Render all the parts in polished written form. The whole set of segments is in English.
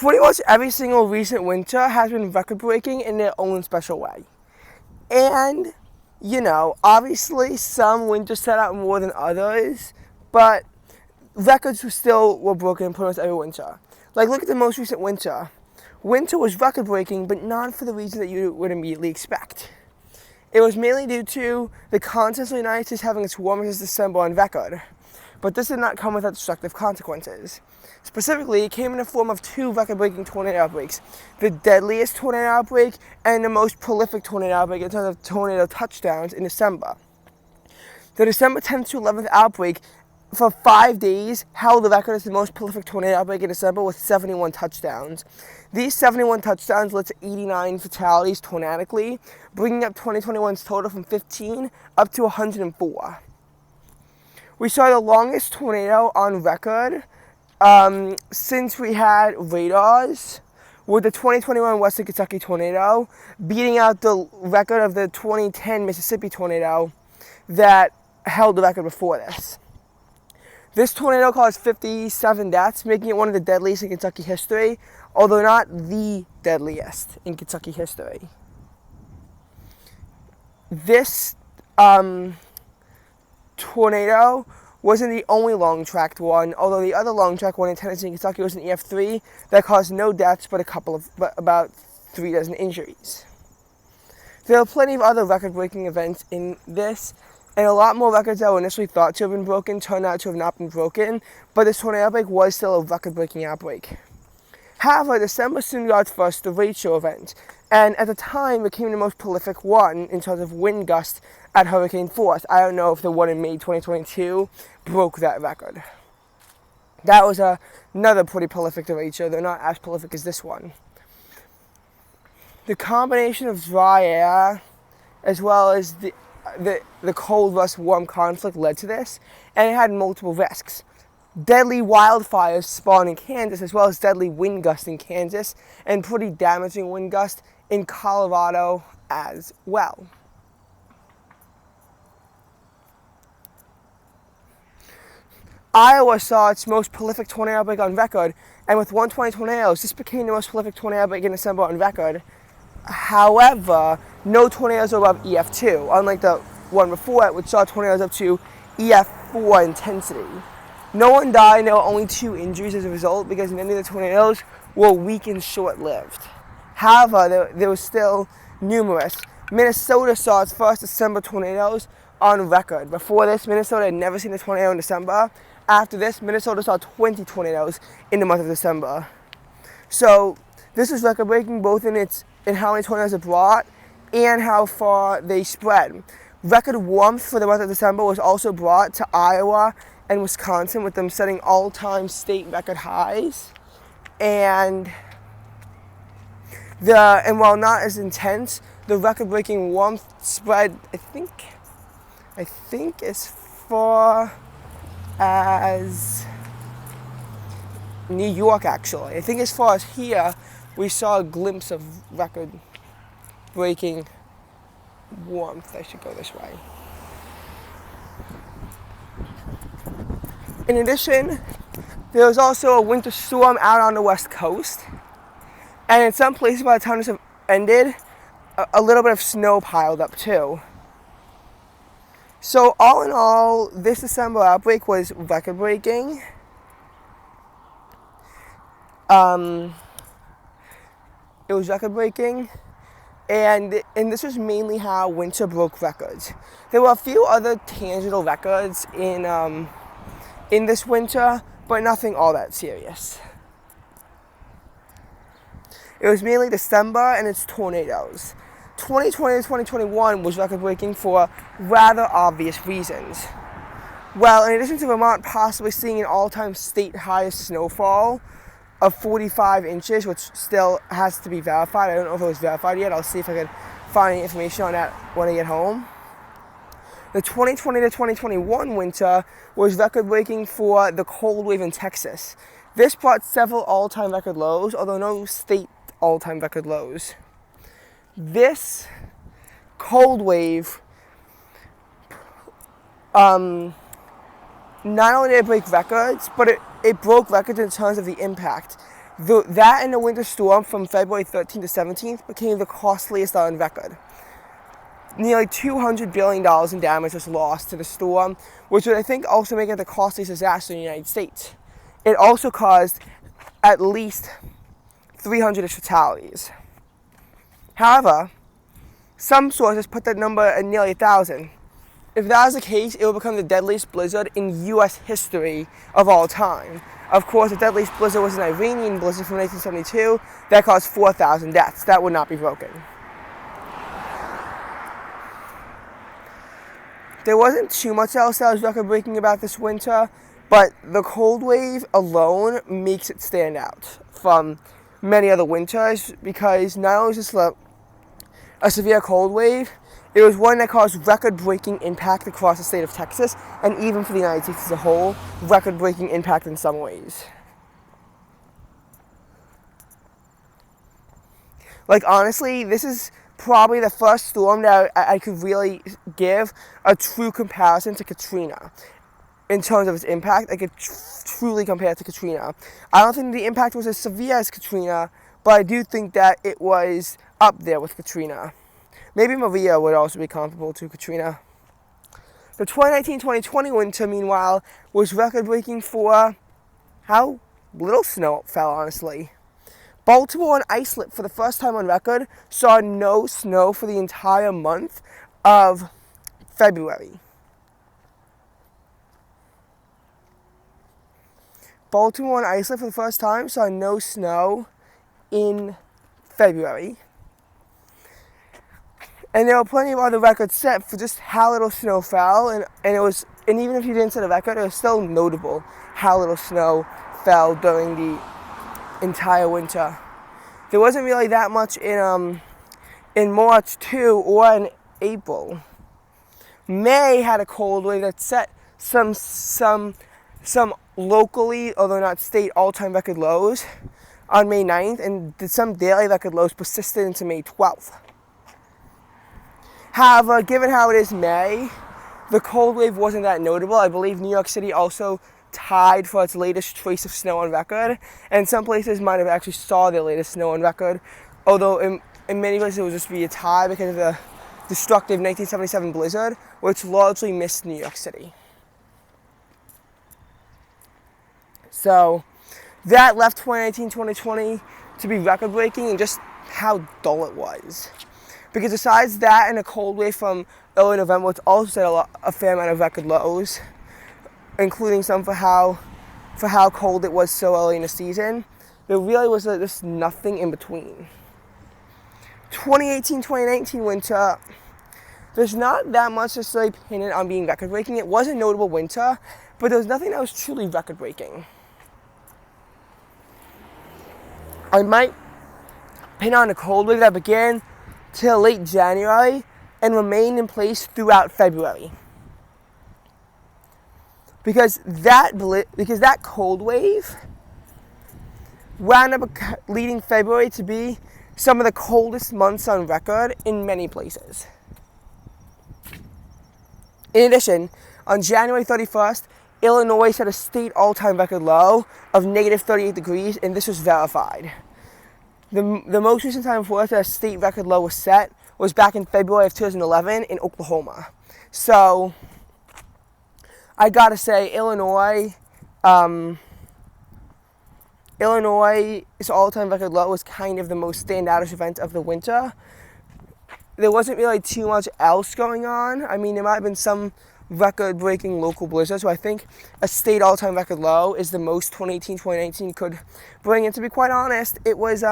Pretty much every single recent winter has been record-breaking in their own special way. And, obviously some winters set out more than others, but records were broken pretty much every winter. Like, look at the most recent winter. Winter was record-breaking, but not for the reason that you would immediately expect. It was mainly due to the continental United States having its warmest December on record. But this did not come without destructive consequences. Specifically, it came in the form of two record-breaking tornado outbreaks, the deadliest tornado outbreak and the most prolific tornado outbreak in terms of tornado touchdowns in December. The December 10th to 11th outbreak for 5 days held the record as the most prolific tornado outbreak in December with 71 touchdowns. These 71 touchdowns led to 89 fatalities tornadically, bringing up 2021's total from 15 up to 104. We saw the longest tornado on record since we had radars, with the 2021 Western Kentucky tornado beating out the record of the 2010 Mississippi tornado that held the record before this. This tornado caused 57 deaths, making it one of the deadliest in Kentucky history, although not the deadliest in Kentucky history. This tornado wasn't the only long-tracked one, although the other long-track one in Tennessee and Kentucky was an EF3 that caused no deaths but about 3 dozen injuries. There are plenty of other record-breaking events in this, and a lot more records that were initially thought to have been broken turned out to have not been broken, but this tornado outbreak was still a record-breaking outbreak. However, December soon got first the Rachel event, and at the time became the most prolific one in terms of wind gust at hurricane force. I don't know if the one in May 2022 broke that record. That was another pretty prolific derecho, though not as prolific as this one. The combination of dry air as well as the cold versus warm conflict led to this, and it had multiple risks. Deadly wildfires spawned in Kansas, as well as deadly wind gusts in Kansas, and pretty damaging wind gusts in Colorado as well. Iowa saw its most prolific tornado outbreak on record, and with 120 tornadoes, this became the most prolific tornado outbreak in December on record. However, no tornadoes were above EF2, unlike the one before it, which saw tornadoes up to EF4 intensity. No one died, and there were only 2 injuries as a result because many of the tornadoes were weak and short-lived. However, there was still numerous. Minnesota saw its first December tornadoes on record. Before this, Minnesota had never seen a tornado in December. After this, Minnesota saw 20 tornadoes in the month of December. So this is record-breaking both in how many tornadoes it brought and how far they spread. Record warmth for the month of December was also brought to Iowa and Wisconsin, with them setting all-time state record highs. And while not as intense, the record-breaking warmth spread, I think as far as New York, actually. I think as far as here, we saw a glimpse of record-breaking warmth. I should go this way. In addition, there was also a winter storm out on the West Coast, and in some places by the time this ended, a little bit of snow piled up too. So all in all, this December outbreak was record-breaking. It was record-breaking, and this was mainly how winter broke records. There were a few other tangential records in this winter, but nothing all that serious. It was mainly December and its tornadoes. 2020 to 2021 was record-breaking for rather obvious reasons. Well, in addition to Vermont possibly seeing an all-time state highest snowfall of 45 inches, which still has to be verified. I don't know if it was verified yet. I'll see if I can find any information on that when I get home. The 2020 to 2021 winter was record-breaking for the cold wave in Texas. This brought several all-time record lows, although no state all-time record lows. This cold wave, not only did it break records, but it broke records in terms of the impact. That and the winter storm from February 13th to 17th became the costliest on record. Nearly $200 billion in damage was lost to the storm, which would, I think, also make it the costliest disaster in the United States. It also caused at least 300 fatalities. However, some sources put that number at nearly 1,000. If that was the case, it would become the deadliest blizzard in U.S. history of all time. Of course, the deadliest blizzard was an Iranian blizzard from 1972 that caused 4,000 deaths. That would not be broken. There wasn't too much else that was record-breaking about this winter, but the cold wave alone makes it stand out from many other winters because not only is this a severe cold wave, it was one that caused record-breaking impact across the state of Texas, and even for the United States as a whole, record-breaking impact in some ways. Like, honestly, this is probably the first storm that I could really give a true comparison to Katrina. In terms of its impact, I could truly compare it to Katrina. I don't think the impact was as severe as Katrina, but I do think that it was up there with Katrina. Maybe Maria would also be comparable to Katrina. The 2019-2020 winter, meanwhile, was record-breaking for how little snow fell, honestly. Baltimore and Islip, for the first time on record, saw no snow for the entire month of February. Baltimore and Islip, for the first time, saw no snow in February. And there were plenty of other records set for just how little snow fell, and even if you didn't set a record, it was still notable how little snow fell during the entire winter. There wasn't really that much in March too, or in April. May had a cold wave that set some locally, although not state, all-time record lows on May 9th, and some daily record lows persisted into May 12th. However, given how it is May, the cold wave wasn't that notable. I believe New York City also tied for its latest trace of snow on record, and some places might have actually saw their latest snow on record, although in many places it would just be a tie because of the destructive 1977 blizzard, which largely missed New York City. So that left 2019-2020 to be record-breaking and just how dull it was. Because besides that and a cold wave from early November, it's also set a fair amount of record lows, including some for how cold it was so early in the season. There really was just nothing in between. 2018-2019 winter, there's not that much necessarily pinned on being record-breaking. It was a notable winter, but there was nothing that was truly record-breaking. I might pin on a cold wave that began till late January and remained in place throughout February. Because that cold wave wound up leading February to be some of the coldest months on record in many places. In addition, on January 31st, Illinois set a state all-time record low of negative 38 degrees, and this was verified. The most recent time before that a state record low was set was back in February of 2011 in Oklahoma. So, I gotta say, Illinois' all-time record low was kind of the most standoutish event of the winter. There wasn't really too much else going on. I mean, there might have been some record-breaking local blizzards, so I think a state all-time record low is the most 2018-2019 could bring. And to be quite honest, it was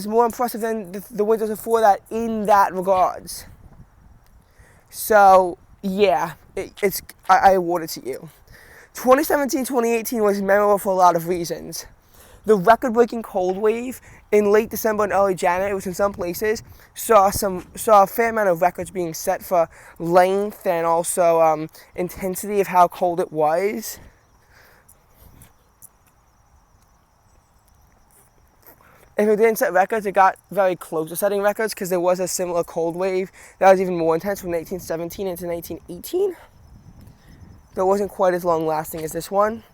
more impressive than the winters before that in that regards. So, yeah, I award it to you. 2017-2018 was memorable for a lot of reasons. The record-breaking cold wave in late December and early January, which in some places saw a fair amount of records being set for length and also intensity of how cold it was. If it didn't set records, it got very close to setting records because there was a similar cold wave that was even more intense from 1917 into 1918. That wasn't quite as long lasting as this one.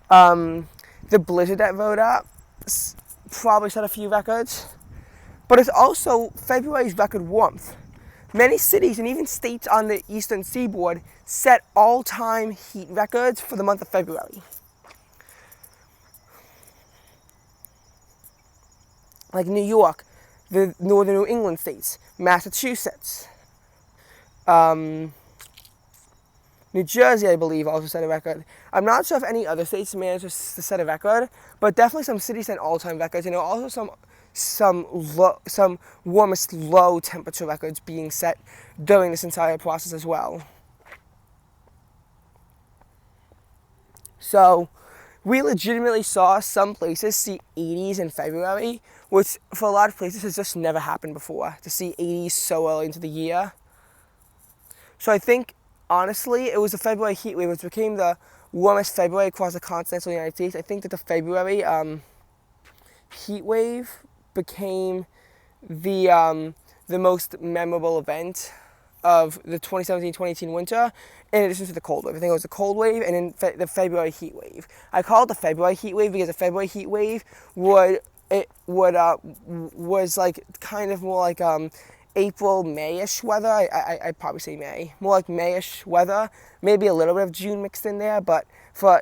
The blizzard that rode up probably set a few records. But it's also February's record warmth. Many cities and even states on the eastern seaboard set all-time heat records for the month of February. Like New York, the northern New England states, Massachusetts, New Jersey, I believe, also set a record. I'm not sure if any other states managed to set a record, but definitely some cities set all-time records. And there were also some warmest low temperature records being set during this entire process as well. So we legitimately saw some places see 80s in February, which for a lot of places has just never happened before, to see 80s so early into the year. So I think, honestly, it was the February heat wave, which became the warmest February across the continental United States. I think that the February heat wave became the most memorable event of the 2017-2018 winter, in addition to the cold wave. I think it was the cold wave and then the February heat wave. I call it the February heat wave because the February heat wave was like kind of more like April, May-ish weather. I'd probably say May. More like May-ish weather. Maybe a little bit of June mixed in there, but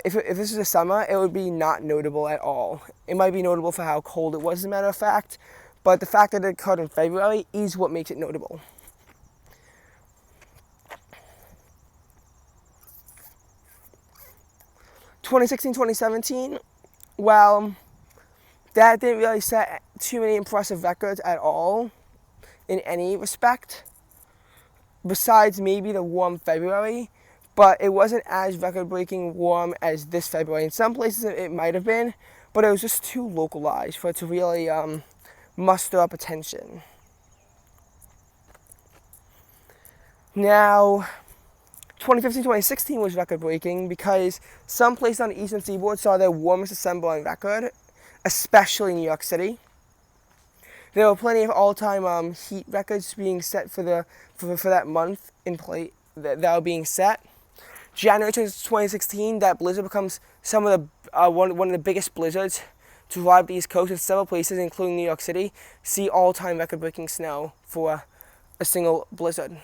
if this was the summer, it would be not notable at all. It might be notable for how cold it was, as a matter of fact, but the fact that it occurred in February is what makes it notable. 2016-2017, well, that didn't really set too many impressive records at all in any respect, besides maybe the warm February, but it wasn't as record-breaking warm as this February. In some places it might have been, but it was just too localized for it to really muster up attention. Now, 2015-2016 was record-breaking because some places on the eastern seaboard saw their warmest December on record, especially New York City. There were plenty of all-time heat records being set for that month in play that were being set. January 2016, that blizzard becomes some of the one of the biggest blizzards to arrive the East Coast, in several places, including New York City, see all-time record-breaking snow for a single blizzard.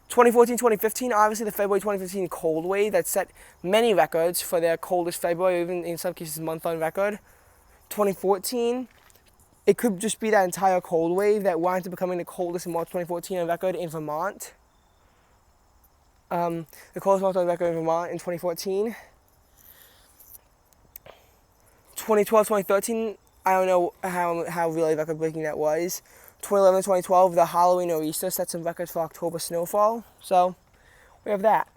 2014-2015, obviously the February 2015 cold wave that set many records for their coldest February, even in some cases month on record. 2014, it could just be that entire cold wave that winds up becoming the coldest in March 2014 on record in Vermont. The coldest month on record in Vermont in 2014. 2012-2013, I don't know how really record-breaking that was. 2011-2012, the Halloween or Easter set some records for October snowfall. So we have that.